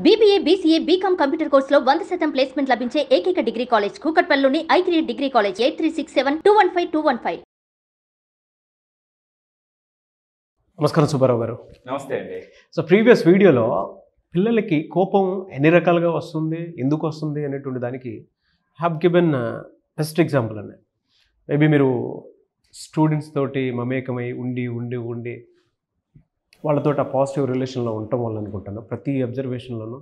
BBA, BCA, BCom computer కోర్సులో 100% placement లభించే ఏకైక డిగ్రీ కాలేజ్ కూకట్పల్లిలోని i3 డిగ్రీ కాలేజ్ 8367215215. నమస్కారం సుబ్బారావు గారు. నమస్తే అండి. సో ప్రీవియస్ వీడియోలో పిల్లలకి కోపం ఎన్ని రకాలుగా వస్తుంది, ఎందుకు వస్తుంది అనేటువంటి దానికి హ్యావ్ గివెన్ బెస్ట్ ఎగ్జాంపుల్ అండి. మేబీ మీరు స్టూడెంట్స్ తోటి మమేకమై ఉండి వాళ్ళతో ఆ పాజిటివ్ రిలేషన్లో ఉండటం వల్ల అనుకుంటాను ప్రతి అబ్జర్వేషన్లోనూ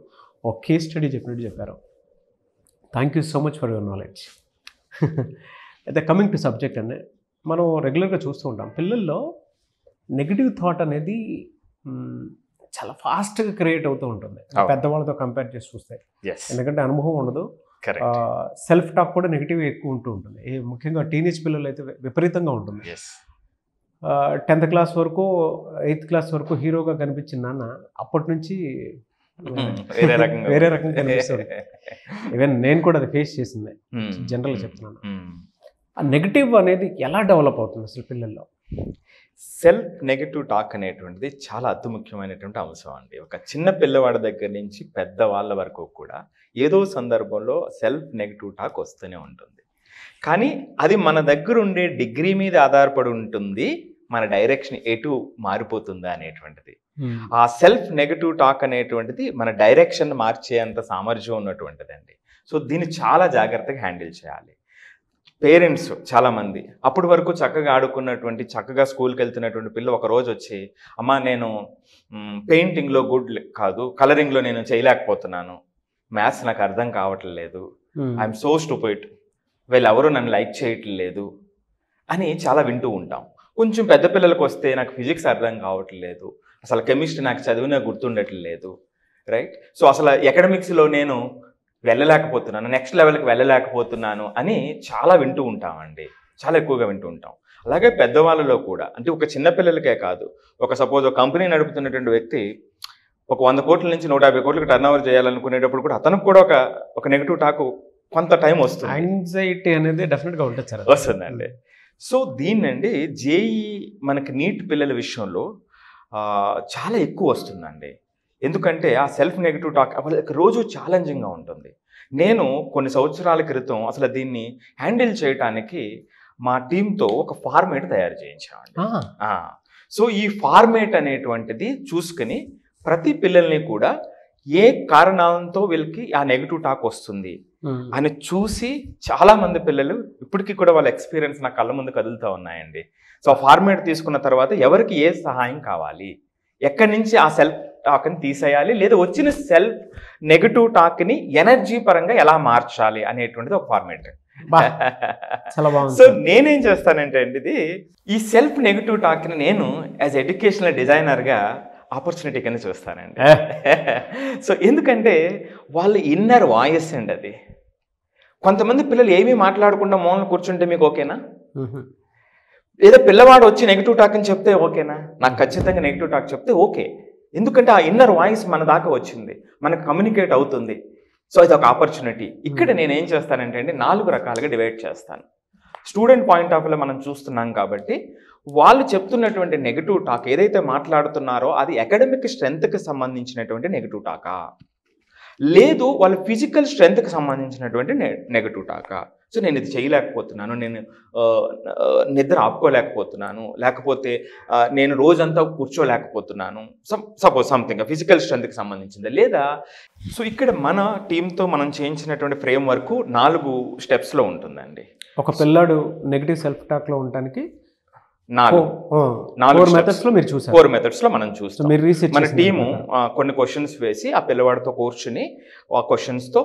ఒక కేస్ స్టడీ చెప్పినట్టు చెప్పారు. Thank you so much for your knowledge. అయితే కమింగ్ టు సబ్జెక్ట్ అండి, మనం రెగ్యులర్గా చూస్తూ ఉంటాం పిల్లల్లో నెగిటివ్ థాట్ అనేది చాలా ఫాస్ట్గా క్రియేట్ అవుతూ ఉంటుంది పెద్దవాళ్ళతో కంపేర్ చేసి చూస్తే. ఎందుకంటే అనుభవం ఉండదు, సెల్ఫ్ టాక్ కూడా నెగిటివ్ ఎక్కువ ఉంటూ ఉంటుంది. ముఖ్యంగా టీనేజ్ పిల్లలు అయితే విపరీతంగా ఉంటుంది. 10th క్లాస్ వరకు 8th క్లాస్ వరకు హీరోగా కనిపించిన నాన్న అప్పటి నుంచి వేరే రకంగా కనిపిస్తుంది. ఈవెన్ నేను కూడా అది ఫేస్ చేసింది, జనరల్గా చెప్తున్నాను. ఆ నెగిటివ్ అనేది ఎలా డెవలప్ అవుతుంది అసలు పిల్లల్లో? సెల్ఫ్ నెగటివ్ టాక్ అనేటువంటిది చాలా అతి ముఖ్యమైనటువంటి అంశం అండి. ఒక చిన్న పిల్లవాడి దగ్గర నుంచి పెద్దవాళ్ళ వరకు కూడా ఏదో సందర్భంలో సెల్ఫ్ నెగటివ్ టాక్ వస్తూనే ఉంటుంది. కానీ అది మన దగ్గర ఉండే డిగ్రీ మీద ఆధారపడి ఉంటుంది, మన డైరెక్షన్ ఎటు మారిపోతుందా అనేటువంటిది. ఆ సెల్ఫ్ నెగటివ్ టాక్ అనేటువంటిది మన డైరెక్షన్ మార్చేంత సామర్థ్యం ఉన్నటువంటిదండి. సో దీన్ని చాలా జాగ్రత్తగా హ్యాండిల్ చేయాలి. పేరెంట్స్ చాలామంది అప్పటి వరకు చక్కగా ఆడుకున్నటువంటి, చక్కగా స్కూల్కి వెళ్తున్నటువంటి పిల్ల ఒక రోజు వచ్చి, అమ్మ నేను పెయింటింగ్లో గుడ్ కాదు, కలరింగ్లో నేను చేయలేకపోతున్నాను, మ్యాథ్స్ నాకు అర్థం కావట్లేదు, ఐఎమ్ సో స్టూపిడ్, వీళ్ళెవరూ నన్ను లైక్ చేయట్లేదు అని చాలా వింటూ ఉంటాం. కొంచెం పెద్ద పిల్లలకు వస్తే నాకు ఫిజిక్స్ అర్థం కావట్లేదు, అసలు కెమిస్ట్రీ నాకు చదివినా గుర్తుండట్లేదు, రైట్? సో అసలు ఎకడమిక్స్లో నేను వెళ్ళలేకపోతున్నాను, నెక్స్ట్ లెవెల్కి వెళ్ళలేకపోతున్నాను అని చాలా వింటూ ఉంటామండి, చాలా ఎక్కువగా వింటూ ఉంటాం. అలాగే పెద్దవాళ్ళలో కూడా, అంటే ఒక చిన్న పిల్లలకే కాదు, ఒక సపోజ్ ఒక కంపెనీ నడుపుతున్నటువంటి వ్యక్తి ఒక 100 కోట్ల నుంచి 150 కోట్లకు టర్న్ ఓవర్ చేయాలనుకునేటప్పుడు కూడా అతనికి కూడా ఒక నెగిటివ్ టాక్ కొంత టైం వస్తుంది, యాంగ్జైటీ అనేది డెఫినెట్గా ఉంటుంది సార్, వస్తుందండి. సో దీన్నండి జేఈ మనకి నీట్ పిల్లల విషయంలో చాలా ఎక్కువ వస్తుందండి. ఎందుకంటే ఆ సెల్ఫ్ నెగిటివ్ టాక్ వాళ్ళకి రోజు ఛాలెంజింగ్గా ఉంటుంది. నేను కొన్ని సంవత్సరాల క్రితం అసలు దీన్ని హ్యాండిల్ చేయడానికి మా టీంతో ఒక ఫార్మేట్ తయారు చేయించామండి. సో ఈ ఫార్మేట్ అనేటువంటిది చూసుకుని ప్రతి పిల్లల్ని కూడా ఏ కారణంతో వీళ్ళకి ఆ నెగిటివ్ టాక్ వస్తుంది అని చూసి చాలా మంది పిల్లలు ఇప్పటికీ కూడా వాళ్ళ ఎక్స్పీరియన్స్ నా కళ్ళ ముందు కదులుతూ ఉన్నాయండి. సో ఫార్మేట్ తీసుకున్న తర్వాత ఎవరికి ఏ సహాయం కావాలి, ఎక్కడి నుంచి ఆ సెల్ఫ్ టాక్ని తీసేయాలి, లేదా వచ్చిన సెల్ఫ్ నెగిటివ్ టాక్ని ఎనర్జీ పరంగా ఎలా మార్చాలి అనేటువంటిది ఒక ఫార్మేట్. సో నేనేం చేస్తానంటే అండి, ఇది ఈ సెల్ఫ్ నెగిటివ్ టాక్ని నేను యాజ్ ఎడ్యుకేషనల్ డిజైనర్గా ఆపర్చునిటీ కింద చూస్తానండి. సో ఎందుకంటే వాళ్ళ ఇన్నర్ వాయిస్ అండి అది. కొంతమంది పిల్లలు ఏమీ మాట్లాడకుండా మౌనం కూర్చుంటే మీకు ఓకేనా? ఏదో పిల్లవాడు వచ్చి నెగిటివ్ టాక్ అని చెప్తే ఓకేనా? నాకు ఖచ్చితంగా నెగిటివ్ టాక్ చెప్తే ఓకే, ఎందుకంటే ఆ ఇన్నర్ వాయిస్ మన దాకా వచ్చింది, మనకు కమ్యూనికేట్ అవుతుంది. సో ఇది ఒక ఆపర్చునిటీ. ఇక్కడ నేను ఏం చేస్తానంటే అండి, 4 రకాలుగా డివైడ్ చేస్తాను. స్టూడెంట్ పాయింట్ ఆఫ్ వ్యూలో మనం చూస్తున్నాం కాబట్టి వాళ్ళు చెప్తున్నటువంటి నెగిటివ్ టాక్ ఏదైతే మాట్లాడుతున్నారో అది అకాడమిక్ స్ట్రెంగ్త్కి సంబంధించినటువంటి నెగిటివ్ టాకా, లేదు వాళ్ళ ఫిజికల్ స్ట్రెంగ్త్కి సంబంధించినటువంటి నెగిటివ్ టాకా. సో నేను ఇది చేయలేకపోతున్నాను, నేను నిద్ర ఆపుకోలేకపోతున్నాను, లేకపోతే నేను రోజంతా కూర్చోలేకపోతున్నాను, సపోజ్ సంథింగ్ ఫిజికల్ స్ట్రెంగ్త్కి సంబంధించింది లేదా. సో ఇక్కడ మన టీంతో మనం చేయించినటువంటి ఫ్రేమ్ వర్క్ 4 స్టెప్స్లో ఉంటుందండి. ఒక పిల్లాడు నెగిటివ్ సెల్ఫ్ టాక్లో ఉండటానికి 4 మెథడ్స్లో మీరు చూసారు. 4 మెథడ్స్లో మనం చూస్తాం. మన టీము కొన్ని క్వశ్చన్స్ వేసి ఆ పిల్లవాడితో కూర్చుని ఆ క్వశ్చన్స్తో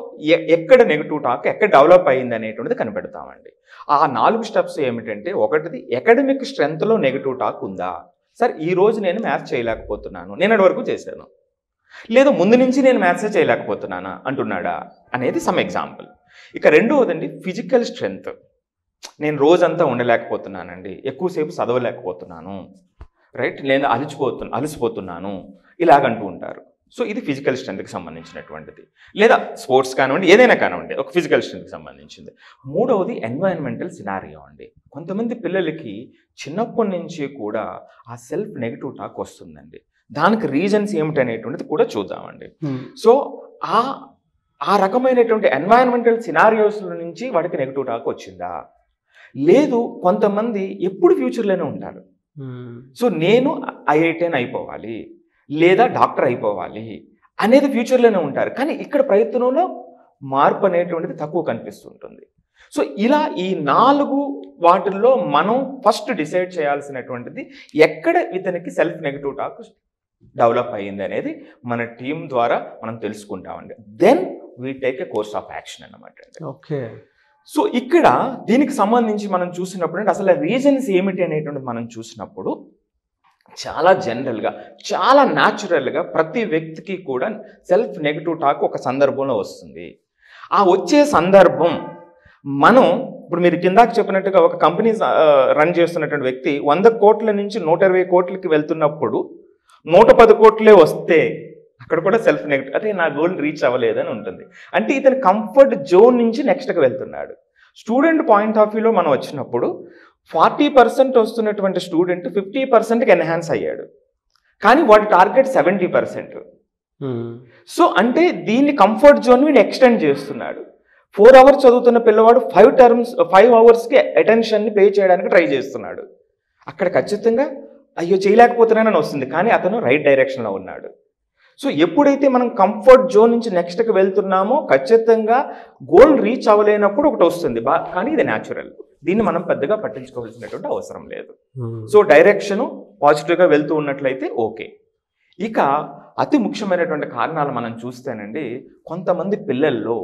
ఎక్కడ నెగిటివ్ టాక్ ఎక్కడ డెవలప్ అయ్యింది అనేటువంటిది కనిపెడతామండి. ఆ 4 స్టెప్స్ ఏమిటంటే, ఒకటిది అకాడమిక్ స్ట్రెంగ్త్లో నెగిటివ్ టాక్ ఉందా, సార్ ఈ రోజు నేను మ్యాథ్స్ చేయలేకపోతున్నాను, నేను అది వరకు చేశాను, లేదా ముందు నుంచి నేను మ్యాథ్సే చేయలేకపోతున్నానా అంటున్నాడా అనేది సమ్ ఎగ్జాంపుల్. ఇక రెండవదండి ఫిజికల్ స్ట్రెంగ్త్, నేను రోజంతా ఉండలేకపోతున్నానండి, ఎక్కువసేపు చదవలేకపోతున్నాను, రైట్, నేను అలసిపోతున్నాను ఇలాగంటూ ఉంటారు. సో ఇది ఫిజికల్ స్ట్రెంగ్త్కి సంబంధించినటువంటిది, లేదా స్పోర్ట్స్ కానివ్వండి, ఏదైనా కానివ్వండి ఒక ఫిజికల్ స్ట్రెంగ్త్కి సంబంధించింది. మూడవది ఎన్వైరన్మెంటల్ సినారియో అండి. కొంతమంది పిల్లలకి చిన్నప్పటి నుంచి కూడా ఆ సెల్ఫ్ నెగిటివ్ టాక్ వస్తుందండి. దానికి రీజన్స్ ఏమిటనేటువంటిది కూడా చూద్దామండి. సో ఆ ఆ రకమైనటువంటి ఎన్వైరన్మెంటల్ సినారియోస్ల నుంచి వాడికి నెగిటివ్ టాక్ వచ్చిందా? లేదు, కొంతమంది ఎప్పుడు ఫ్యూచర్లోనే ఉంటారు. సో నేను ఐఐటిఎన్ అయిపోవాలి లేదా డాక్టర్ అయిపోవాలి అనేది ఫ్యూచర్లోనే ఉంటారు. కానీ ఇక్కడ ప్రయత్నంలో మార్పు అనేటువంటిది తక్కువ కనిపిస్తుంటుంది. సో ఇలా ఈ 4 వాటిల్లో మనం ఫస్ట్ డిసైడ్ చేయాల్సినటువంటిది ఎక్కడ ఇతనికి సెల్ఫ్ నెగిటివ్ టాక్ డెవలప్ అయ్యింది అనేది మన టీం ద్వారా మనం తెలుసుకుంటామండి. Then we take a course of action అన్నమాట అండి. ఓకే. సో ఇక్కడ దీనికి సంబంధించి మనం చూసినప్పుడు అంటే అసలు రీజన్స్ ఏమిటి అనేటువంటిది మనం చూసినప్పుడు చాలా జనరల్గా చాలా న్యాచురల్గా ప్రతి వ్యక్తికి కూడా సెల్ఫ్ నెగిటివ్ టాక్ ఒక సందర్భంలో వస్తుంది. ఆ వచ్చే సందర్భం మనం ఇప్పుడు మీరు కిందాక చెప్పినట్టుగా ఒక కంపెనీ రన్ చేస్తున్నటువంటి వ్యక్తి 100 కోట్ల నుంచి 120 కోట్లకి వెళ్తున్నప్పుడు 110 కోట్లే వస్తే అక్కడ కూడా సెల్ఫ్ నెగిటివ్, అంటే నా గోల్ రీచ్ అవ్వలేదని ఉంటుంది. అంటే ఇతను కంఫర్ట్ జోన్ నుంచి నెక్స్ట్కి వెళ్తున్నాడు. స్టూడెంట్ పాయింట్ ఆఫ్ వ్యూలో మనం వచ్చినప్పుడు 40% వస్తున్నటువంటి స్టూడెంట్ 50%కి ఎన్హాన్స్ అయ్యాడు, కానీ వాడి టార్గెట్ 70%. సో అంటే దీన్ని కంఫర్ట్ జోన్ వీడు ఎక్స్టెండ్ చేస్తున్నాడు. 4 అవర్స్ చదువుతున్న పిల్లవాడు 5 అవర్స్కి అటెన్షన్ని పే చేయడానికి ట్రై చేస్తున్నాడు. అక్కడ ఖచ్చితంగా అయ్యో చేయలేకపోతున్నానని వస్తుంది, కానీ అతను రైట్ డైరెక్షన్లో ఉన్నాడు. సో ఎప్పుడైతే మనం కంఫర్ట్ జోన్ నుంచి నెక్స్ట్కి వెళ్తున్నామో ఖచ్చితంగా గోల్ రీచ్ అవ్వలేనప్పుడు ఒకటి వస్తుంది, కానీ ఇది న్యాచురల్, దీన్ని మనం పెద్దగా పట్టించుకోవాల్సినటువంటి అవసరం లేదు. సో డైరెక్షను పాజిటివ్గా వెళ్తూ ఉన్నట్లయితే ఓకే. ఇక అతి ముఖ్యమైనటువంటి కారణాలు మనం చూస్తేనండి, కొంతమంది పిల్లల్లో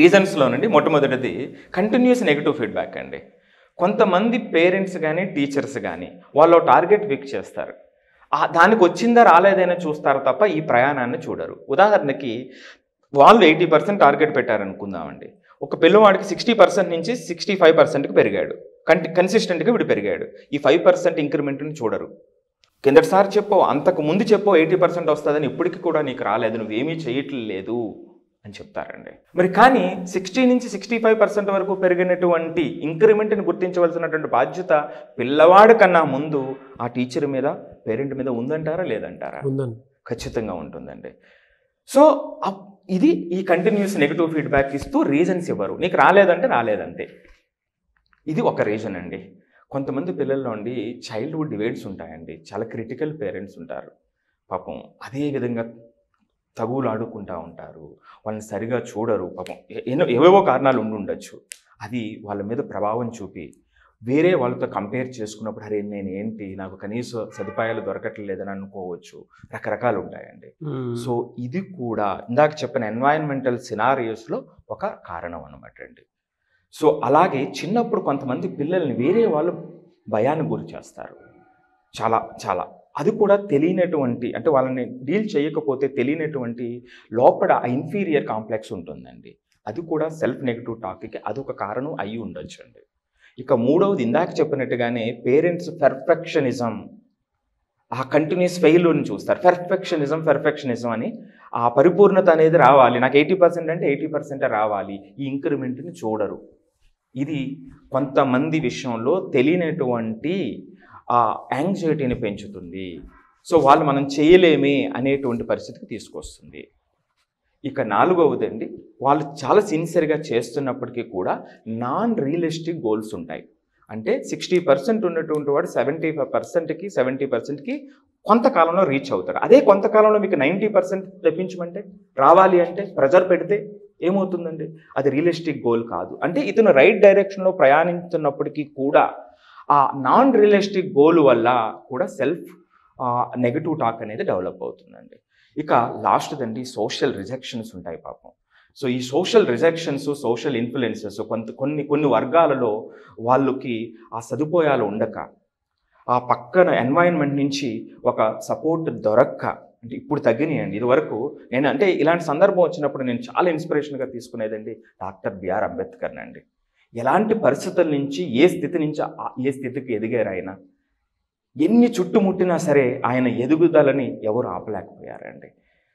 రీజన్స్లోనండి మొట్టమొదటిది కంటిన్యూస్ నెగిటివ్ ఫీడ్బ్యాక్ అండి. కొంతమంది పేరెంట్స్ కానీ టీచర్స్ కానీ వాళ్ళు టార్గెట్ ఫిక్స్ చేస్తారు, దానికి వచ్చిందా రాలేదైనా చూస్తారు తప్ప ఈ ప్రయాణాన్ని చూడరు. ఉదాహరణకి వాళ్ళు 80% టార్గెట్ పెట్టారనుకుందామండి, ఒక పిల్లవాడికి 60% నుంచి 65%కి పెరిగాడు, కన్సిస్టెంట్గా వీడు పెరిగాడు. ఈ 5% ఇంక్రిమెంట్ని చూడరు. కిందటిసారి చెప్పో అంతకు ముందు చెప్పో 80% వస్తుందని ఇప్పటికి కూడా నీకు రాలేదు, నువ్వేమీ చేయట్లేదు అని చెప్తారండి. మరి కానీ 60 నుంచి 65% వరకు పెరిగినటువంటి ఇంక్రిమెంట్ని గుర్తించవలసినటువంటి బాధ్యత పిల్లవాడి కన్నా ముందు ఆ టీచర్ మీద పేరెంట్ మీద ఉందంటారా లేదంటారా? ఖచ్చితంగా ఉంటుందండి. సో ఇది ఈ కంటిన్యూస్ నెగిటివ్ ఫీడ్బ్యాక్ ఇస్తూ రీజన్స్ ఇవ్వరు, నీకు రాలేదంటే రాలేదంతే. ఇది ఒక రీజన్ అండి. కొంతమంది పిల్లల్లో అండి చైల్డ్హుడ్ డివైడ్స్ ఉంటాయండి, చాలా క్రిటికల్ పేరెంట్స్ ఉంటారు పాపం, అదే విధంగా తగులు ఆడుకుంటూ ఉంటారు, వాళ్ళని సరిగా చూడరు పాపం, ఏవేవో కారణాలు ఉండొచ్చు. అది వాళ్ళ మీద ప్రభావం చూపి వేరే వాళ్ళతో కంపేర్ చేసుకున్నప్పుడు అరే నేను ఏంటి, నాకు కనీస సదుపాయాలు దొరకట్లేదని అనుకోవచ్చు, రకరకాలు ఉంటాయండి. సో ఇది కూడా ఇందాక చెప్పిన ఎన్వైరన్మెంటల్ సినారియోస్లో ఒక కారణం అనమాట అండి. సో అలాగే చిన్నప్పుడు కొంతమంది పిల్లల్ని వేరే వాళ్ళు భయానికి గురి చేస్తారు, చాలా చాలా. అది కూడా తెలియనటువంటి, అంటే వాళ్ళని డీల్ చేయకపోతే తెలియనటువంటి లోపల ఆ ఇన్ఫీరియర్ కాంప్లెక్స్ ఉంటుందండి. అది కూడా సెల్ఫ్ నెగిటివ్ టాక్కి అదొక కారణం అయ్యి ఉండొచ్చు అండి. ఇక మూడవది ఇందాక చెప్పినట్టుగానే పేరెంట్స్ పెర్ఫెక్షనిజం, ఆ కంటిన్యూస్ ఫెయిల్యూర్ని చూస్తారు. పెర్ఫెక్షనిజం అని ఆ పరిపూర్ణత అనేది రావాలి, నాకు 80% అంటే 80% రావాలి, ఈ ఇంక్రిమెంట్ని చూడరు. ఇది కొంతమంది విషయంలో తెలియనటువంటి ఆ యాంగ్జైటీని పెంచుతుంది. సో వాళ్ళు మనం చేయలేమే అనేటువంటి పరిస్థితికి తీసుకొస్తుంది. ఇక నాలుగవదండి, వాళ్ళు చాలా సిన్సియర్గా చేస్తున్నప్పటికీ కూడా నాన్ రియలిస్టిక్ గోల్స్ ఉంటాయి. అంటే 60% ఉన్నటువంటి వాడు 75%కి 70%కి కొంతకాలంలో రీచ్ అవుతాడు. అదే కొంతకాలంలో మీకు 90% తెప్పించమంటే రావాలి అంటే ప్రెజర్ పెడితే ఏమవుతుందండి, అది రియలిస్టిక్ గోల్ కాదు. అంటే ఇతను రైట్ డైరెక్షన్లో ప్రయాణిస్తున్నప్పటికీ కూడా ఆ నాన్ రియలిస్టిక్ గోల్ వల్ల కూడా సెల్ఫ్ నెగిటివ్ టాక్ అనేది డెవలప్ అవుతుందండి. ఇక లాస్ట్దండి సోషల్ రిజెక్షన్స్ ఉంటాయి పాపం. సో ఈ సోషల్ రిజెక్షన్స్, సోషల్ ఇన్ఫ్లుయెన్సెస్ కొన్ని వర్గాలలో వాళ్ళకి ఆ సదుపాయాలు ఉండక, ఆ పక్కన ఎన్వైరన్మెంట్ నుంచి ఒక సపోర్ట్ దొరక్క, అంటే ఇప్పుడు తగ్గినాయండి. ఇదివరకు నేను అంటే ఇలాంటి సందర్భం వచ్చినప్పుడు నేను చాలా ఇన్స్పిరేషన్గా తీసుకునేదండి డాక్టర్ బిఆర్ అంబేద్కర్ అండి. ఎలాంటి పరిస్థితుల నుంచి ఏ స్థితి నుంచి ఏ స్థితికి ఎదిగారు ఆయన, ఎన్ని చుట్టుముట్టినా సరే ఆయన ఎదుగుదలని ఎవరు ఆపలేకపోయారండి.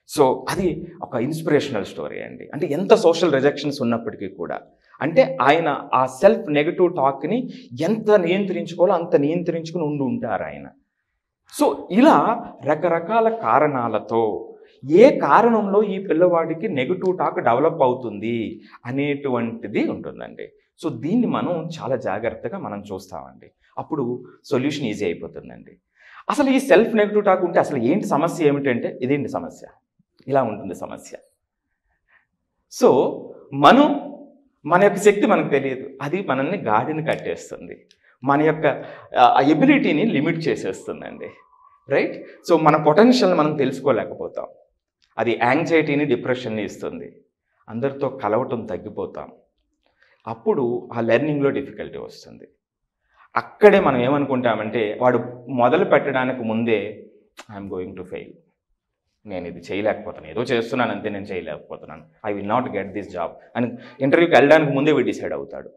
సో అది ఒక ఇన్స్పిరేషనల్ స్టోరీ అండి. అంటే ఎంత సోషల్ రిజెక్షన్స్ ఉన్నప్పటికీ కూడా, అంటే ఆయన ఆ సెల్ఫ్ నెగిటివ్ టాక్ని ఎంత నియంత్రించుకోవాలో అంత నియంత్రించుకుని ఉంటారు ఆయన. సో ఇలా రకరకాల కారణాలతో ఏ కారణంలో ఈ పిల్లవాడికి నెగటివ్ టాక్ డెవలప్ అవుతుంది అనేటువంటిది ఉంటుందండి. సో దీన్ని మనం చాలా జాగ్రత్తగా మనం చూస్తామండి. అప్పుడు సొల్యూషన్ ఈజీ అయిపోతుందండి. అసలు ఈ సెల్ఫ్ నెగటివ్ టాక్ ఉంటే అసలు ఏంటి సమస్య ఏమిటంటే ఇదేంటి సమస్య, ఇలా ఉంటుంది సమస్య. సో మన యొక్క శక్తి మనకు తెలియదు, అది మనల్ని గాడిని కట్టేస్తుంది, మన యొక్క ఎబిలిటీని లిమిట్ చేసేస్తుందండి. రైట్? సో మన పొటెన్షియల్ని మనం తెలుసుకోలేకపోతాం. అది యాంగ్జైటీని, డిప్రెషన్ని ఇస్తుంది. అందరితో కలవటం తగ్గిపోతాం. అప్పుడు ఆ లెర్నింగ్లో డిఫికల్టీ వస్తుంది. అక్కడే మనం ఏమనుకుంటామంటే వాడు మొదలు పెట్టడానికి ముందే ఐఎమ్ గోయింగ్ టు ఫెయిల్, నేను ఇది చేయలేకపోతున్నాను, ఏదో చేస్తున్నాను అంతే, నేను చేయలేకపోతున్నాను, I will not get this job అని ఇంటర్వ్యూకి వెళ్ళడానికి ముందే వీడు డిసైడ్ అవుతాడు.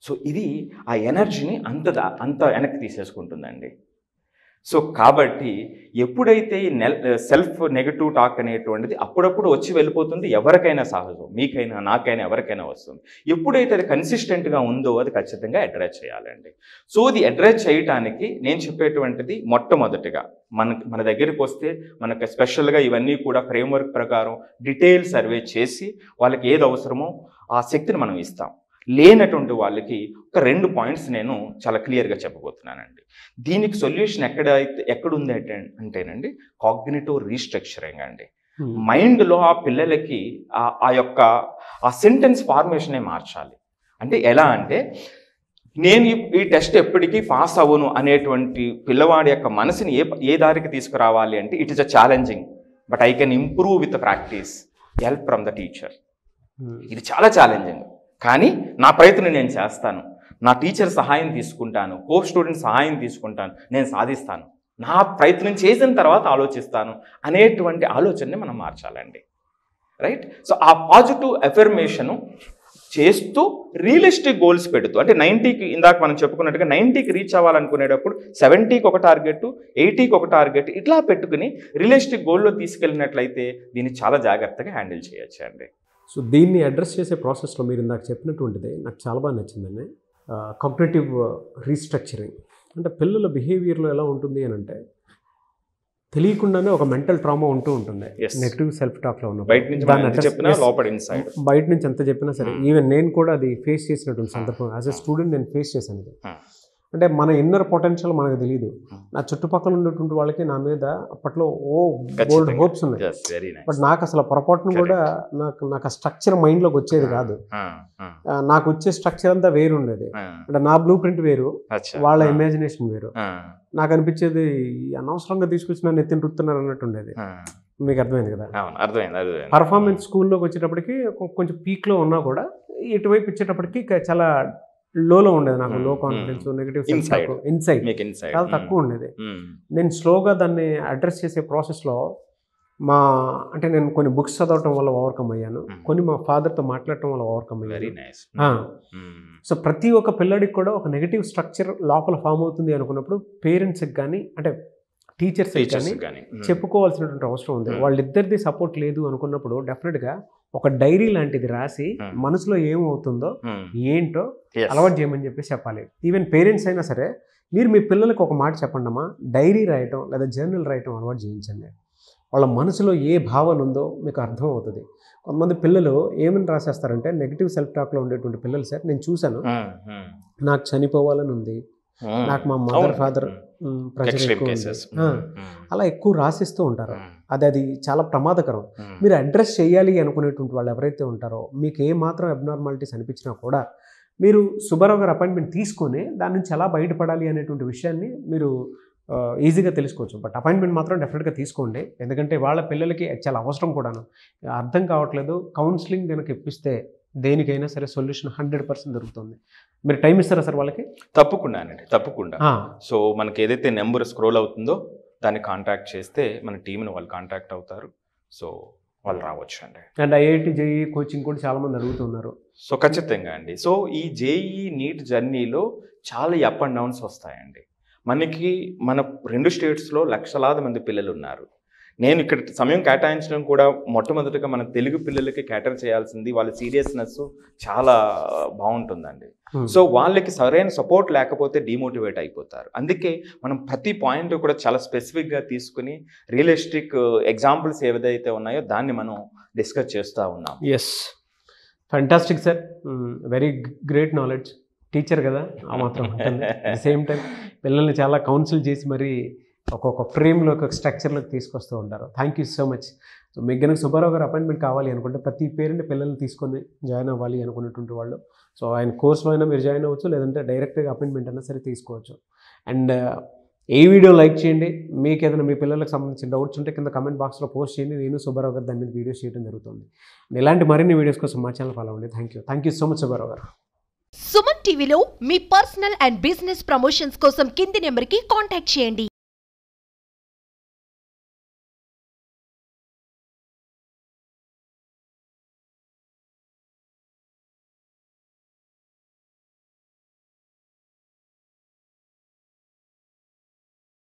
సో ఇది ఆ ఎనర్జీని అంత వెనక్కి తీసేసుకుంటుందండి. సో కాబట్టి ఎప్పుడైతే ఈ సెల్ఫ్ నెగటివ్ టాక్ అనేటువంటిది అప్పుడప్పుడు వచ్చి వెళ్ళిపోతుంది, ఎవరికైనా సహజం, మీకైనా నాకైనా ఎవరికైనా వస్తుంది. ఎప్పుడైతే అది కన్సిస్టెంట్గా ఉందో అది ఖచ్చితంగా అడ్రస్ చేయాలండి. సో ఇది అడ్రస్ చేయటానికి నేను చెప్పేటువంటిది మొట్టమొదటిగా మన దగ్గరికి వస్తే మనకు స్పెషల్గా ఇవన్నీ కూడా ఫ్రేమ్వర్క్ ప్రకారం డీటెయిల్ సర్వే చేసి వాళ్ళకి ఏది అవసరమో ఆ శక్తిని మనం ఇస్తాం. లేనటువంటి వాళ్ళకి ఒక 2 పాయింట్స్ నేను చాలా క్లియర్గా చెప్పబోతున్నానండి. దీనికి సొల్యూషన్ ఎక్కడుంది అంటేనండి కాగ్నిటివ్ రీస్ట్రక్చరింగ్ అండి. మైండ్లో ఆ పిల్లలకి ఆ సెంటెన్స్ ఫార్మేషనే మార్చాలి. అంటే ఎలా అంటే నేను ఈ టెస్ట్ ఎప్పటికీ పాస్ అవ్వను అనేటువంటి పిల్లవాడి యొక్క మనసుని ఏ దారికి తీసుకురావాలి అంటే it is a challenging but I can improve with practice, help from the teacher. ఇది చాలా ఛాలెంజింగ్, కానీ నా ప్రయత్నం నేను చేస్తాను, నా టీచర్ సహాయం తీసుకుంటాను, కో స్టూడెంట్ సహాయం తీసుకుంటాను, నేను సాధిస్తాను, నా ప్రయత్నం చేసిన తర్వాత ఆలోచిస్తాను అనేటువంటి ఆలోచనని మనం మార్చాలండి. రైట్? సో ఆ పాజిటివ్ ఎఫర్మేషను చేస్తూ రియలిస్టిక్ గోల్స్ పెడుతూ, అంటే 90కి ఇందాక మనం చెప్పుకున్నట్టుగా 90కి రీచ్ అవ్వాలనుకునేటప్పుడు 70కి ఒక టార్గెట్, 80కి ఒక టార్గెట్, ఇట్లా పెట్టుకుని రియలిస్టిక్ గోల్లో తీసుకెళ్ళినట్లయితే దీన్ని చాలా జాగ్రత్తగా హ్యాండిల్ చేయొచ్చు అండి. సో దీన్ని అడ్రస్ చేసే ప్రాసెస్లో మీరు ఇందాక చెప్పినటువంటిది నాకు చాలా బాగా నచ్చిందండి. కాగ్నిటివ్ రీస్ట్రక్చరింగ్ అంటే పిల్లల బిహేవియర్లో ఎలా ఉంటుంది అని అంటే తెలియకుండానే ఒక మెంటల్ ట్రామా ఉంటూ ఉంటుంది నెగిటివ్ సెల్ఫ్ టాక్లో ఉన్న బయట నుంచి ఎంత చెప్పినా సరే. ఈవెన్ నేను కూడా అది ఫేస్ చేసినటువంటి సందర్భం యాజ్ ఎ స్టూడెంట్ నేను ఫేస్ చేశాను ఇది. అంటే మన ఇన్నర్ పొటెన్షియల్ మనకు తెలియదు. నా చుట్టుపక్కల ఉన్నటువంటి వాళ్ళకి నా మీద అప్పట్లో బోల్డ్ హోప్స్ ఉన్నాయి, బట్ నాకు అసలు పొరపాటును కూడా నాకు ఆ స్ట్రక్చర్ మైండ్లోకి వచ్చేది కాదు. నాకు వచ్చే స్ట్రక్చర్ అంతా వేరు ఉండేది. అంటే నా బ్లూ ప్రింట్ వేరు, వాళ్ళ ఇమాజినేషన్ వేరు. నాకు అనిపించేది అనవసరంగా తీసుకొచ్చి నన్ను ఎత్తిన రుతున్నారు అన్నట్టు ఉండేది. మీకు అర్థమైంది కదా? పర్ఫార్మెన్స్ స్కూల్లోకి వచ్చేటప్పటికి కొంచెం పీక్లో ఉన్నా కూడా ఇటువైపు ఇచ్చేటప్పటికి చాలా లోలో ఉండేది. నాకు లో కాన్ఫిడెన్స్, నెగిటివ్ ఇన్సైట్ చాలా తక్కువ ఉండేది. నేను స్లోగా దాన్ని అడ్రస్ చేసే ప్రాసెస్లో అంటే నేను కొన్ని బుక్స్ చదవటం వల్ల ఓవర్కమ్ అయ్యాను, కొన్ని మా ఫాదర్తో మాట్లాడటం వల్ల ఓవర్కమ్ అయ్యాను. సో ప్రతి ఒక్క పిల్లడికి కూడా ఒక నెగిటివ్ స్ట్రక్చర్ లోపల ఫామ్ అవుతుంది అనుకున్నప్పుడు పేరెంట్స్కి కానీ అంటే టీచర్స్ కానీ చెప్పుకోవాల్సినటువంటి అవసరం ఉంది. వాళ్ళిద్దరిది సపోర్ట్ లేదు అనుకున్నప్పుడు డెఫినెట్గా ఒక డైరీ లాంటిది రాసి మనసులో ఏమవుతుందో ఏంటో అలవాటు చేయమని చెప్పాలి. ఈవెన్ పేరెంట్స్ అయినా సరే మీరు మీ పిల్లలకు ఒక మాట చెప్పండి అమ్మా, డైరీ రాయటం లేదా జర్నల్ రాయటం అలవాటు చేయించండి. వాళ్ళ మనసులో ఏ భావన ఉందో మీకు అర్థం అవుతుంది. కొంతమంది పిల్లలు ఏమని రాసేస్తారంటే నెగిటివ్ సెల్ఫ్ టాక్లో ఉండేటువంటి పిల్లలు సార్ నేను చూశాను, నాకు చనిపోవాలని ఉంది, నాకు మా మదర్ ఫాదర్ ప్రెషర్ ఎక్కువ, అలా ఎక్కువ రాసిస్తూ ఉంటారు. అది చాలా ప్రమాదకరం. మీరు అడ్రస్ చేయాలి అనుకునేటువంటి వాళ్ళు ఎవరైతే ఉంటారో మీకు ఏ మాత్రం అబ్నార్మాలిటీస్ అనిపించినా కూడా మీరు సుబ్బారావు గారు అపాయింట్మెంట్ తీసుకొని దాని నుంచి ఎలా బయటపడాలి అనేటువంటి విషయాన్ని మీరు ఈజీగా తెలుసుకోవచ్చు. బట్ అపాయింట్మెంట్ మాత్రం డెఫినెట్గా తీసుకోండి, ఎందుకంటే వాళ్ళ పిల్లలకి చాలా అవసరం కూడాను. అర్థం కావట్లేదు, కౌన్సిలింగ్ కనుక ఇప్పిస్తే దేనికైనా సరే సొల్యూషన్ 100% దొరుకుతుంది. మీరు టైం ఇస్తారా సార్ వాళ్ళకి? తప్పకుండా అండి, తప్పకుండా. సో మనకి ఏదైతే నెంబర్ స్క్రోల్ అవుతుందో దాన్ని కాంటాక్ట్ చేస్తే మన టీంని వాళ్ళు కాంటాక్ట్ అవుతారు. సో వాళ్ళు రావచ్చు అండి. అండ్ ఐఐటి జేఈ కోచింగ్ కూడా చాలామంది అడుగుతున్నారు. సో ఖచ్చితంగా అండి. సో ఈ జేఈ నీట్ జర్నీలో చాలా అప్ అండ్ డౌన్స్ వస్తాయండి. మన 2 స్టేట్స్లో లక్షలాది మంది పిల్లలు ఉన్నారు. నేను ఇక్కడ సమయం కేటాయించడం కూడా మొట్టమొదటిగా మన తెలుగు పిల్లలకి కేటర్ చేయాల్సింది, వాళ్ళ సీరియస్నెస్ చాలా బాగుంటుందండి. సో వాళ్ళకి సరైన సపోర్ట్ లేకపోతే డిమోటివేట్ అయిపోతారు. అందుకే మనం ప్రతి పాయింట్ కూడా చాలా స్పెసిఫిక్గా తీసుకుని రియలిస్టిక్ ఎగ్జాంపుల్స్ ఏదైతే ఉన్నాయో దాన్ని మనం డిస్కస్ చేస్తూ ఉన్నాం. Yes, fantastic sir, very great knowledge. Teacher కదా ఆ మాత్రం ఉంటుంది. అట్ ద సేమ్ టైం పిల్లల్ని చాలా కౌన్సిల్ చేసి మరి ఒక్కొక్క ఫ్రేమ్లో ఒక స్ట్రక్చర్లోకి తీసుకొస్తూ ఉంటారు. Thank you so much. So మీకు కనుక సుబ్బారావు గారు అపాయింట్మెంట్ కావాలి అనుకుంటే ప్రతి పేరెంట్ పిల్లల్ని తీసుకొని జాయిన్ అవ్వాలి అనుకున్నటువంటి వాళ్ళు, సో ఆయన కోర్సులో అయినా మీరు జాయిన్ అవ్వచ్చు, లేదంటే డైరెక్ట్గా అపాయింట్మెంట్ అయినా సరే తీసుకోవచ్చు. అండ్ ఈ వీడియో లైక్ చేయండి. మీకు ఏదైనా మీ పిల్లలకు సంబంధించిన డౌట్స్ ఉంటే కింద కమెంట్ బాక్స్లో పోస్ట్ చేయండి. నేను సుబ్బారావు గారు దాని మీద వీడియోస్ చేయడం జరుగుతుంది. ఇలాంటి మరిన్ని వీడియోస్ కోసం మా ఛానల్ ఫాలో అవ్వండి. Thank you so much Subbarao గారు. సుమన్ టీవీలో మీ పర్సనల్ అండ్ బిజినెస్ ప్రమోషన్స్ కోసం కింది నెంబర్కి కాంటాక్ట్ చేయండి.